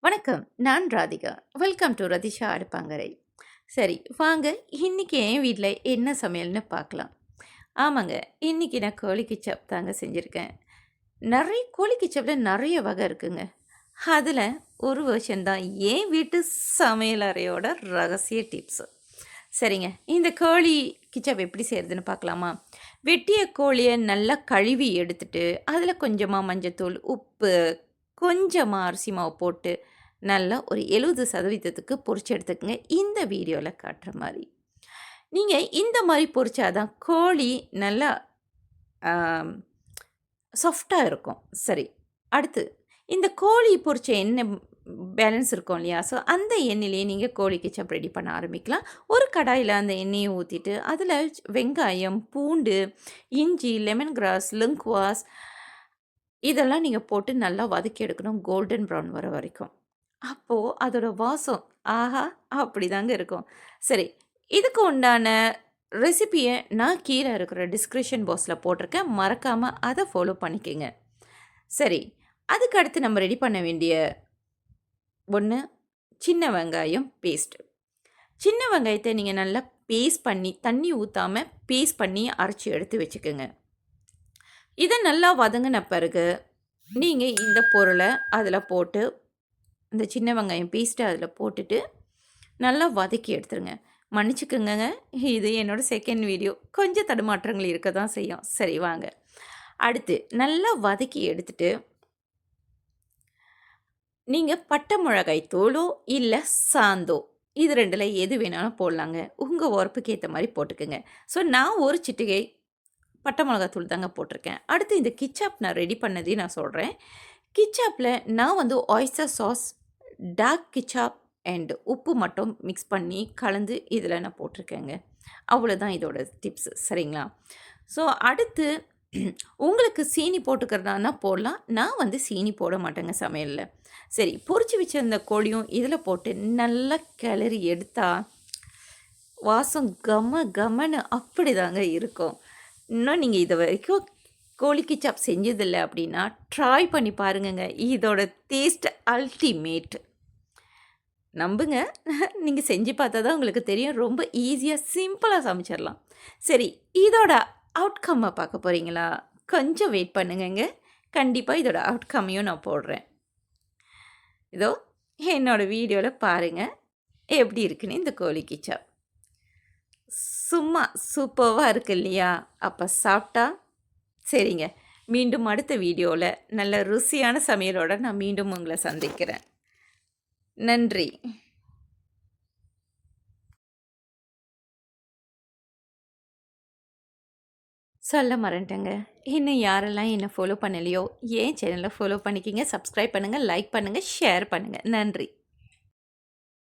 வணக்கம். நான் Radhika. Welcome to ரதிஷா அடுப்பங்கரை. சரி, வாங்க இன்னைக்கு என் வீட்ல என்ன சமையல்னு பார்க்கலாம். ஆமாங்க, இன்னைக்கு நான் கோழி கிச்சப் தாங்க செஞ்சுருக்கேன். கோழி கிச்சப்ல நெறைய வகை இருக்குங்க. அதில ஒரு வெர்ஷன் தான் என் வீட்டு சமையல் அறையோட ரகசிய டிப்ஸ். சரிங்க, இந்த கோழி கிச்சப் எப்படி செய்றதுன்னு பார்க்கலாமா? வெட்டிய கோழிய நல்லா கழுவி எடுத்துட்டு, அதில கொஞ்சமா மஞ்சத்தூள், உப்பு, கொஞ்சமா அரிசி மாவு போட்டு நல்லா ஒரு 70% பொரிச்சு எடுத்துக்கங்க. இந்த வீடியோல காட்டுற மாரி. நீங்க இந்த மாரி பொரிச்சா தான் கோழி நல்லா ஆம் சாஃப்ட்டா இருக்கும். சரி. அடுத்து இந்த கோழி பொரிச்ச எண்ணெய் பேலன்ஸ் இருக்கும் இல்லையா? ஸோ அந்த எண்ணெயிலேயே நீங்க கோழி கெச்சப் ரெடி பண்ண ஆரம்பிக்கலாம். ஒரு கடாயில அந்த எண்ணெய ஊத்திட்டு, அதில வெங்காயம், பூண்டு, இஞ்சி, லெமன் கிராஸ், லிங்குவாஸ் இதெல்லாம் நீங்க போட்டு நல்லா வதக்கி எடுக்கணும். கோல்டன் ப்ரவுன் வர வரைக்கும். அப்போ அதோட வாசம், ஆஹா! அப்படிதாங்க இருக்கும். சரி, இதுக்கு உண்டான ரெசிபிய நான் கீழ இருக்கிற டிஸ்கிரிப்ஷன் பாக்ஸ்ல போட்டிருக்கேன். மறக்காம அத ஃபாலோ பண்ணிக்கங்க. சரி, அதுக்கு அடுத்து நம்ம ரெடி பண்ண வேண்டிய ஒண்ணு, சின்ன வெங்காயம் பேஸ்ட். சின்ன வெங்காயத்த நீங்க நல்லா பேஸ்ட் பண்ணி, தண்ணி ஊத்தாம பேஸ்ட் பண்ணி அரைச்சு எடுத்து வச்சுக்கங்க. இத நல்லா வதங்குன பிறகு, நீங்க இந்த பொருள அதில போட்டு, இந்த சின்ன வெங்காயம் பேஸ்ட்ட அதில போட்டுட்டு, நல்லா வதக்கி எடுத்துருங்க. மன்னிச்சுக்கங்கங்க, இது என்னோட செகண்ட் வீடியோ. கொஞ்சம் தடுமாற்றங்கள் இருக்க தான் செய்யும். சரி வாங்க. அடுத்து நல்லா வதக்கி எடுத்துட்டு, நீங்க பட்டை மிளகாய் தூளோ, இல்ல சாந்தோ இது 2ல எது வேணாலும் போடலாங்க. உங்க உரப்புக்கு ஏத்த மாரி போட்டுக்கங்க. ஸோ நான் ஒரு சிட்டிகை பட்டை மிளகாத்தூள் தாங்க போட்டிருக்கேன். அடுத்து இந்த கிச்சாப் நான் ரெடி பண்ணதையும் நான் சொல்கிறேன். கிச்சாப்பில் நான் வந்து oyster sauce, dark ketchup and உப்பு மட்டும் மிக்ஸ் பண்ணி கலந்து இதில் நான் போட்டிருக்கேங்க. அவ்வளோதான் இதோட டிப்ஸ். சரிங்களா? ஸோ அடுத்து உங்களுக்கு சீனி போட்டுக்கிறதானா போடலாம். நான் வந்து சீனி போட மாட்டேங்க சமையலில். சரி, பொரிச்சு வச்சிருந்த கோழியும் இதில் போட்டு நல்லா கிளறி எடுத்தா வாசம் கம கமன்னு அப்படிதாங்க இருக்கும். இன்னும் நீங்க இது வரைக்கும் கோழி கிச்சாப் செஞ்சதில்ல அப்படின்னா, ட்ரை பண்ணி பாருங்கங்க. இதோட டேஸ்ட் அல்டிமேட். நம்புங்க. நீங்க செஞ்சு பார்த்தா தான் உங்களுக்கு தெரியும். ரொம்ப ஈஸியா, சிம்பிளா சமைச்சிரலாம். சரி, இதோட அவுட்கம்ம பார்க்க போறீங்களா? கொஞ்சம் வெயிட் பண்ணுங்கங்க. கண்டிப்பா இதோட அவுட்கம்மையும் நான் போடுறேன். இதோ என்னோட வீடியோல பாருங்க. எப்படி இருக்குன்னு இந்த கோழி கிச்சாப். சும்மா சூப்பர்வா இருக்கு இல்லையா? அப்ப சாப்பிட்டா சரிங்க. மீண்டும் அடுத்த வீடியோல நல்ல ருசியான சமையலோட நான் மீண்டும் உங்கள சந்திக்கிறேன். நன்றி. சொல்ல மறந்துட்டேங்க. இன்னும் யாரெல்லாம் என்ன ஃபாலோ பண்ணலையோ, என் சேனல ஃபாலோ பண்ணிக்கங்க. சப்ஸ்கிரைப் பண்ணுங்க, லைக் பண்ணுங்க, ஷேர் பண்ணுங்க. நன்றி.